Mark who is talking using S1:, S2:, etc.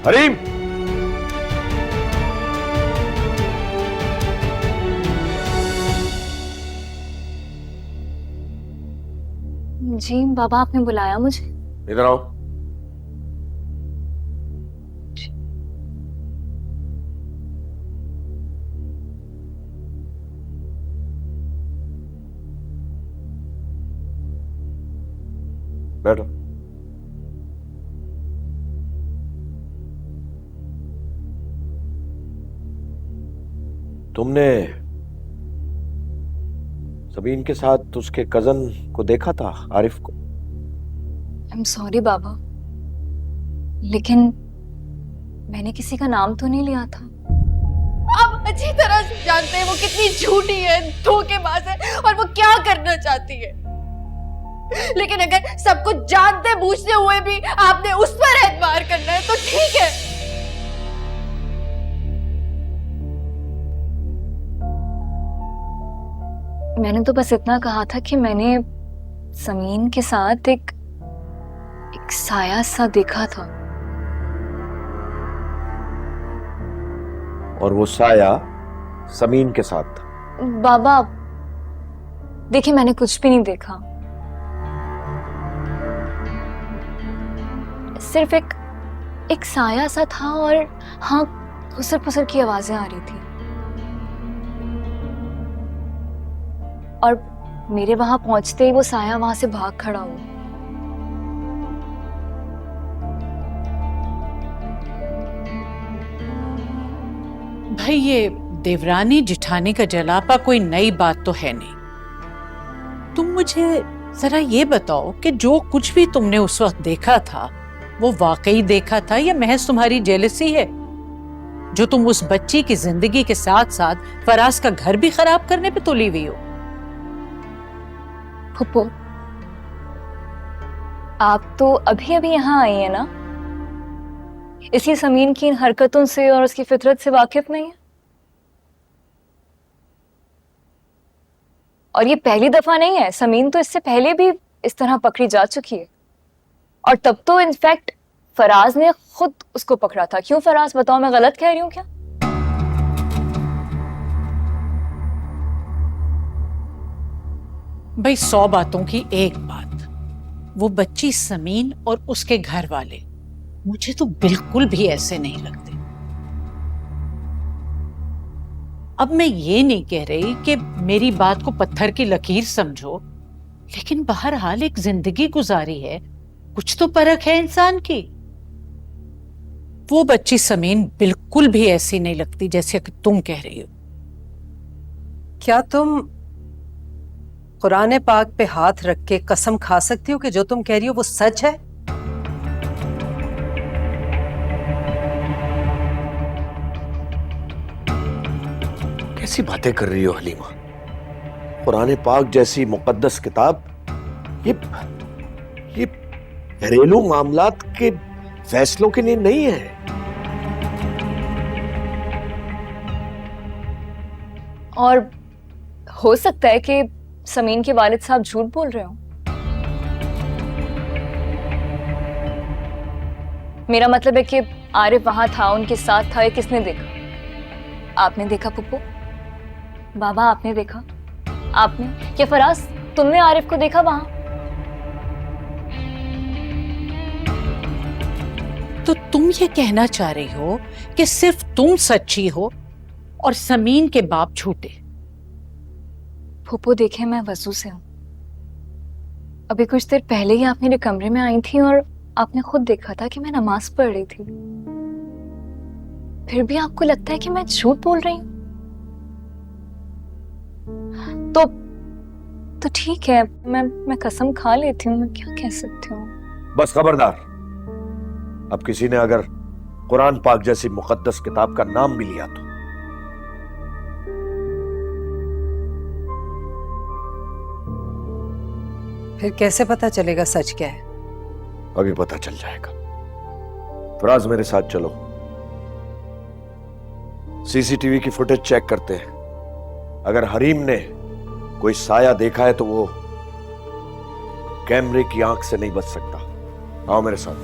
S1: हरीम,
S2: जी बाबा, आपने बुलाया मुझे?
S1: इधर आओ। बैठो। तुमने सबीन के साथ उसके कजन को देखा था, आरिफ को?
S2: आई एम सॉरी बाबा, लेकिन मैंने किसी का नाम तो नहीं लिया था।
S3: आप अच्छी तरह से जानते हैं वो कितनी झूठी है, धोखेबाज है और वो क्या करना चाहती है। लेकिन अगर सब कुछ जानते बूझते हुए भी आपने उस पर एतबार करना है तो ठीक है।
S2: मैंने तो बस इतना कहा था कि मैंने समीन के साथ एक साया सा देखा था।
S1: और वो साया समीन के साथ था?
S2: बाबा देखिए, मैंने कुछ भी नहीं देखा, सिर्फ एक साया सा था और हाँ, खुसर खुसर की आवाजें आ रही थी। और मेरे वहां पहुंचते ही वो साया वहां से भाग खड़ा हुआ।
S4: भाई, ये देवरानी जिठानी का जलापा कोई नई बात तो है नहीं। तुम मुझे जरा ये बताओ कि जो कुछ भी तुमने उस वक्त देखा था वो वाकई देखा था या महज तुम्हारी जेलसी है, जो तुम उस बच्ची की जिंदगी के साथ साथ फराज का घर भी खराब करने पे तुली हुई हो?
S2: फुप्पो, आप तो अभी अभी यहाँ आई है ना, इसलिए समीन की इन हरकतों से और उसकी फितरत से वाकिफ नहीं है। और ये पहली दफा नहीं है, समीन तो इससे पहले भी इस तरह पकड़ी जा चुकी है। और तब तो इनफैक्ट फराज ने खुद उसको पकड़ा था। क्यों फराज, बताओ, मैं गलत कह रही हूँ क्या?
S4: भाई, 100 बातों की एक बात, वो बच्ची समीन और उसके घर वाले मुझे तो बिल्कुल भी ऐसे नहीं लगते। अब मैं ये नहीं कह रही कि मेरी बात को पत्थर की लकीर समझो, लेकिन बहरहाल एक जिंदगी गुजारी है, कुछ तो परख है इंसान की। वो बच्ची समीन बिल्कुल भी ऐसी नहीं लगती जैसे कि तुम कह रही हो।
S5: क्या तुम कुरान पाक पे हाथ रख के कसम खा सकती हो कि जो तुम कह रही हो वो सच है?
S1: कैसी बातें कर रही हो हलीमा? कुरान पाक जैसी मुकद्दस किताब ये घरेलू मामलात के फैसलों के लिए नहीं है।
S2: और हो सकता है कि समीन के वालिद साहब झूठ बोल रहे हो। मेरा मतलब है कि आरिफ वहां था, उनके साथ था, ये किसने देखा? आपने देखा पुप्पो? बाबा आपने देखा? आपने? क्या फराज, तुमने आरिफ को देखा वहां?
S4: तो तुम ये कहना चाह रही हो कि सिर्फ तुम सच्ची हो और समीन के बाप झूठे?
S2: फूफो देखे, मैं वजू से हूँ। अभी कुछ देर पहले ही आप मेरे कमरे में आई थी और आपने खुद देखा था कि मैं नमाज पढ़ रही थी। फिर भी आपको लगता है कि मैं झूठ बोल रही हूँ? तो ठीक है, मैं कसम खा लेती हूँ, मैं क्या कह सकती हूँ।
S1: बस खबरदार, अब किसी ने अगर कुरान पाक जैसी मुकद्दस किताब का नाम भी लिया तो
S5: फिर कैसे पता चलेगा सच क्या है?
S1: अभी पता चल जाएगा। फराज, मेरे साथ चलो, सीसीटीवी की फुटेज चेक करते हैं। अगर हरीम ने कोई साया देखा है तो वो कैमरे की आंख से नहीं बच सकता। आओ मेरे साथ।